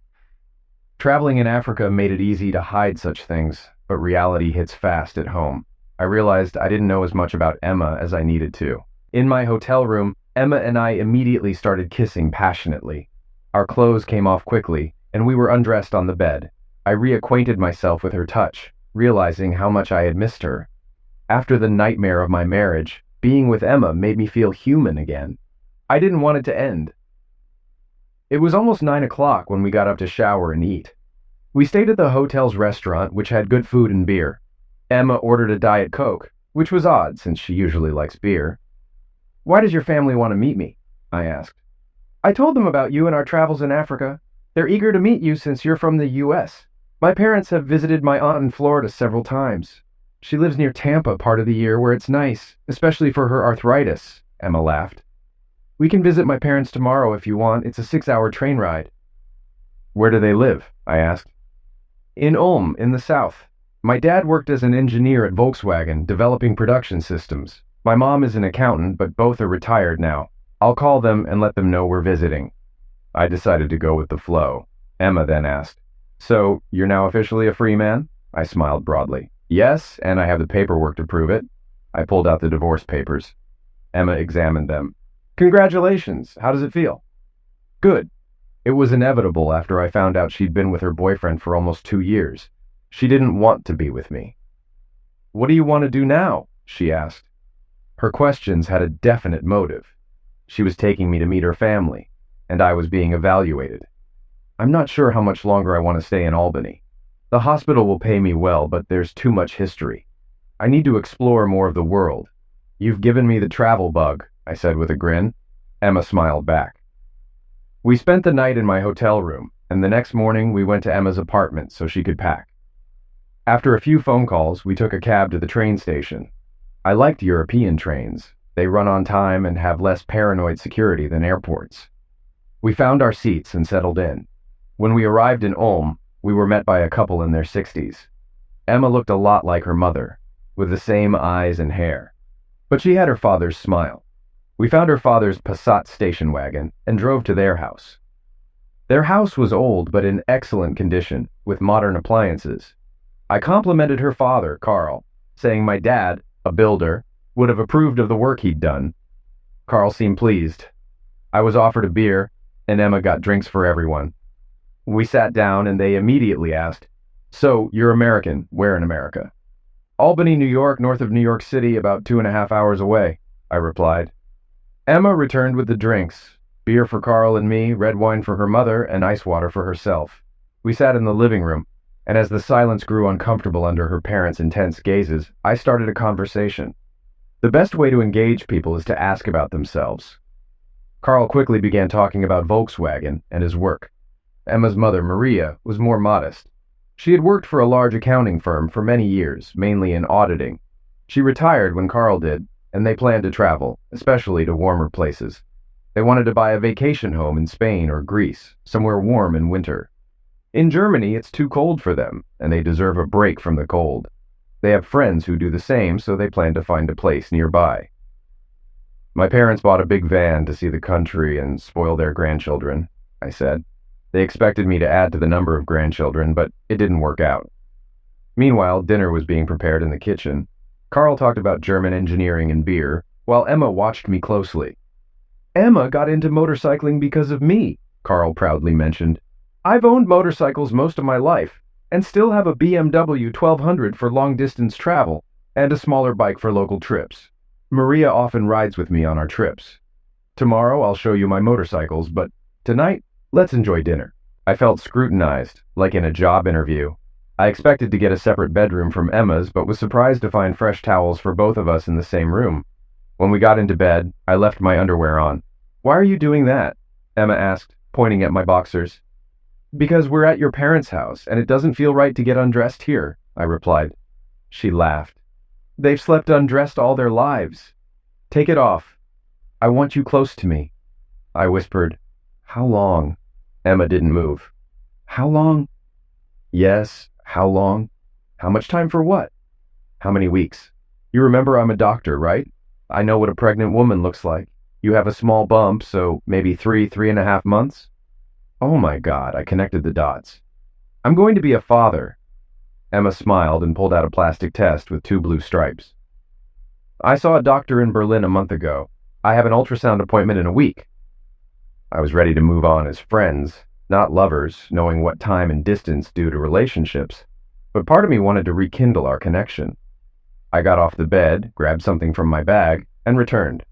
S1: Traveling in Africa made it easy to hide such things, but reality hits fast at home. I realized I didn't know as much about Emma as I needed to. In my hotel room, Emma and I immediately started kissing passionately. Our clothes came off quickly, and we were undressed on the bed. I reacquainted myself with her touch, realizing how much I had missed her. After the nightmare of my marriage, being with Emma made me feel human again. I didn't want it to end. It was almost 9 o'clock when we got up to shower and eat. We stayed at the hotel's restaurant, which had good food and beer. Emma ordered a Diet Coke, which was odd since she usually likes beer. Why does your family want to meet me? I asked. I told them about you and our travels in Africa. They're eager to meet you since you're from the U.S. My parents have visited my aunt in Florida several times. She lives near Tampa part of the year where it's nice, especially for her arthritis, Emma laughed. We can visit my parents tomorrow if you want. It's a 6-hour train ride. Where do they live? I asked. In Ulm, in the south. My dad worked as an engineer at Volkswagen, developing production systems. My mom is an accountant, but both are retired now. I'll call them and let them know we're visiting. I decided to go with the flow. Emma then asked, So, you're now officially a free man? I smiled broadly. Yes, and I have the paperwork to prove it. I pulled out the divorce papers. Emma examined them. Congratulations. How does it feel? Good. It was inevitable after I found out she'd been with her boyfriend for almost 2 years. She didn't want to be with me. What do you want to do now? She asked. Her questions had a definite motive. She was taking me to meet her family, and I was being evaluated. I'm not sure how much longer I want to stay in Albany. The hospital will pay me well, but there's too much history. I need to explore more of the world. You've given me the travel bug, I said with a grin. Emma smiled back. We spent the night in my hotel room, and the next morning we went to Emma's apartment so she could pack. After a few phone calls, we took a cab to the train station. I liked European trains. They run on time and have less paranoid security than airports. We found our seats and settled in. When we arrived in Ulm, we were met by a couple in their 60s. Emma looked a lot like her mother, with the same eyes and hair. But she had her father's smile. We found her father's Passat station wagon and drove to their house. Their house was old but in excellent condition, with modern appliances. I complimented her father, Carl, saying my dad, a builder, would have approved of the work he'd done. Carl seemed pleased. I was offered a beer, and Emma got drinks for everyone. We sat down and they immediately asked, So, you're American. Where in America? Albany, New York, north of New York City, about 2.5 hours away, I replied. Emma returned with the drinks, beer for Carl and me, red wine for her mother, and ice water for herself. We sat in the living room, and as the silence grew uncomfortable under her parents' intense gazes, I started a conversation. The best way to engage people is to ask about themselves. Carl quickly began talking about Volkswagen and his work. Emma's mother, Maria, was more modest. She had worked for a large accounting firm for many years, mainly in auditing. She retired when Carl did, and they planned to travel, especially to warmer places. They wanted to buy a vacation home in Spain or Greece, somewhere warm in winter. In Germany, it's too cold for them, and they deserve a break from the cold. They have friends who do the same, so they plan to find a place nearby. My parents bought a big van to see the country and spoil their grandchildren, I said. They expected me to add to the number of grandchildren, but it didn't work out. Meanwhile, dinner was being prepared in the kitchen. Carl talked about German engineering and beer, while Emma watched me closely. Emma got into motorcycling because of me, Carl proudly mentioned. I've owned motorcycles most of my life, and still have a BMW 1200 for long-distance travel, and a smaller bike for local trips. Maria often rides with me on our trips. Tomorrow I'll show you my motorcycles, but tonight, let's enjoy dinner. I felt scrutinized, like in a job interview. I expected to get a separate bedroom from Emma's, but was surprised to find fresh towels for both of us in the same room. When we got into bed, I left my underwear on. "Why are you doing that?" Emma asked, pointing at my boxers. "Because we're at your parents' house, and it doesn't feel right to get undressed here," I replied. She laughed. "They've slept undressed all their lives. Take it off. I want you close to me." I whispered, "How long?" Emma didn't move. "How long?" "Yes, how long?" "How much time for what?" "How many weeks?" "You remember I'm a doctor, right? I know what a pregnant woman looks like. You have a small bump, so maybe 3.5 months?" Oh my God, I connected the dots. "I'm going to be a father." Emma smiled and pulled out a plastic test with 2 blue stripes. "I saw a doctor in Berlin a month ago. I have an ultrasound appointment in a week." I was ready to move on as friends, not lovers, knowing what time and distance do to relationships, but part of me wanted to rekindle our connection. I got off the bed, grabbed something from my bag, and returned.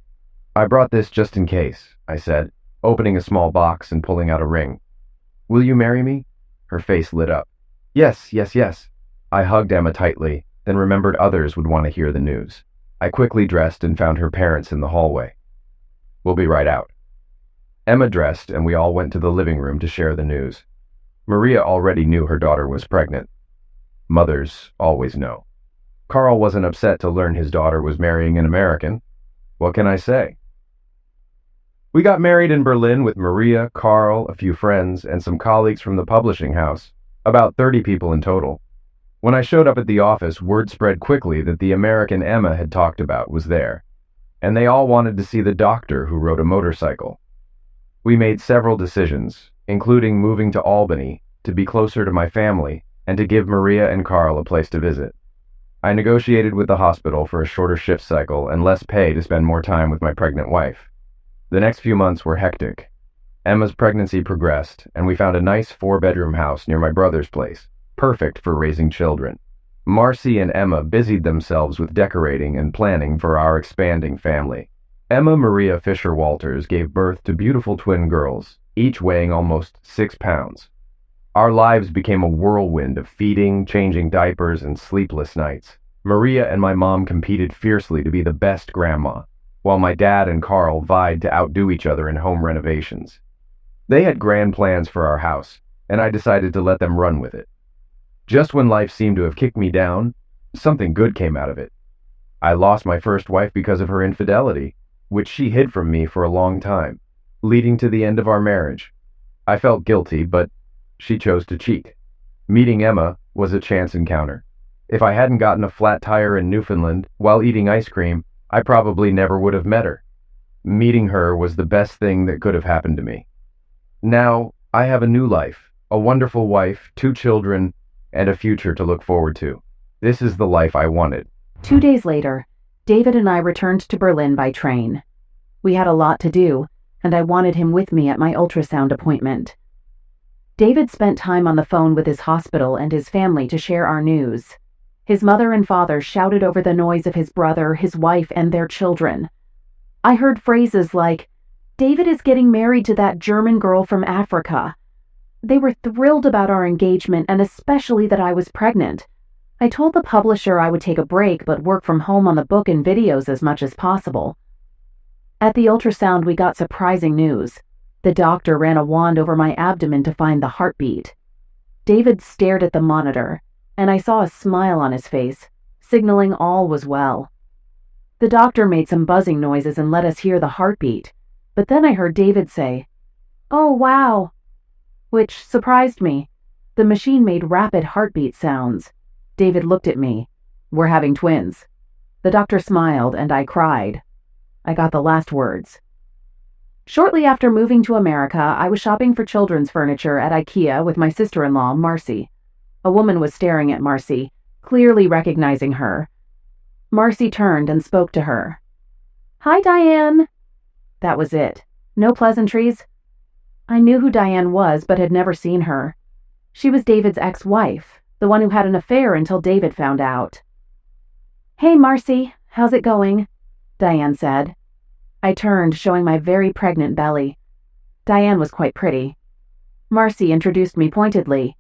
S1: "I brought this just in case," I said, opening a small box and pulling out a ring. "Will you marry me?" Her face lit up. "Yes, yes, yes." I hugged Emma tightly, then remembered others would want to hear the news. I quickly dressed and found her parents in the hallway. "We'll be right out." Emma dressed, and we all went to the living room to share the news. Maria already knew her daughter was pregnant. Mothers always know. Carl wasn't upset to learn his daughter was marrying an American. What can I say? We got married in Berlin with Maria, Carl, a few friends, and some colleagues from the publishing house, about 30 people in total. When I showed up at the office, word spread quickly that the American Emma had talked about was there, and they all wanted to see the doctor who rode a motorcycle. We made several decisions, including moving to Albany to be closer to my family and to give Maria and Carl a place to visit. I negotiated with the hospital for a shorter shift cycle and less pay to spend more time with my pregnant wife. The next few months were hectic. Emma's pregnancy progressed, and we found a nice 4-bedroom house near my brother's place, perfect for raising children. Marcy and Emma busied themselves with decorating and planning for our expanding family. Emma Maria Fisher Walters gave birth to beautiful twin girls, each weighing almost 6 pounds. Our lives became a whirlwind of feeding, changing diapers, and sleepless nights. Maria and my mom competed fiercely to be the best grandma, while my dad and Carl vied to outdo each other in home renovations. They had grand plans for our house, and I decided to let them run with it. Just when life seemed to have kicked me down, something good came out of it. I lost my first wife because of her infidelity, which she hid from me for a long time, leading to the end of our marriage. I felt guilty, but she chose to cheat. Meeting Emma was a chance encounter. If I hadn't gotten a flat tire in Newfoundland while eating ice cream, I probably never would have met her. Meeting her was the best thing that could have happened to me. Now, I have a new life, a wonderful wife, 2 children, and a future to look forward to. This is the life I wanted.
S2: 2 days later, David and I returned to Berlin by train. We had a lot to do, and I wanted him with me at my ultrasound appointment. David spent time on the phone with his hospital and his family to share our news. His mother and father shouted over the noise of his brother, his wife, and their children. I heard phrases like, "David is getting married to that German girl from Africa." They were thrilled about our engagement and especially that I was pregnant. I told the publisher I would take a break but work from home on the book and videos as much as possible. At the ultrasound, we got surprising news. The doctor ran a wand over my abdomen to find the heartbeat. David stared at the monitor, and I saw a smile on his face, signaling all was well. The doctor made some buzzing noises and let us hear the heartbeat, but then I heard David say, "Oh, wow," which surprised me. The machine made rapid heartbeat sounds. David looked at me. "We're having twins." The doctor smiled, and I cried. I got the last words. Shortly after moving to America, I was shopping for children's furniture at IKEA with my sister-in-law, Marcy. A woman was staring at Marcy, clearly recognizing her. Marcy turned and spoke to her. "Hi, Diane." That was it. No pleasantries. I knew who Diane was, but had never seen her. She was David's ex-wife, the one who had an affair until David found out. "Hey, Marcy, how's it going?" Diane said. I turned, showing my very pregnant belly. Diane was quite pretty. Marcy introduced me pointedly.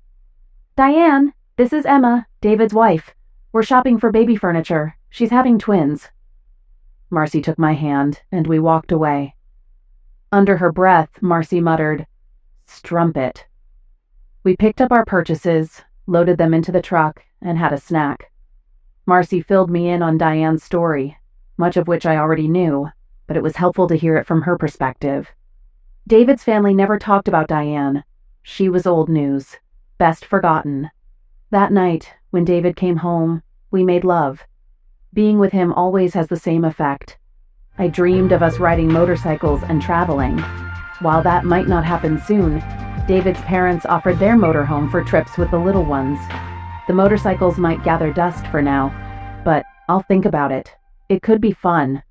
S2: Diane, this is Emma, David's wife. We're shopping for baby furniture. She's having twins. Marcy took my hand, and we walked away. Under her breath, Marcy muttered, "Strumpet." We picked up our purchases, loaded them into the truck, and had a snack. Marcy filled me in on Diane's story, much of which I already knew, but it was helpful to hear it from her perspective. David's family never talked about Diane. She was old news, best forgotten. That night, when David came home, we made love. Being with him always has the same effect. I dreamed of us riding motorcycles and traveling. While that might not happen soon, David's parents offered their motorhome for trips with the little ones. The motorcycles might gather dust for now, but I'll think about it. It could be fun.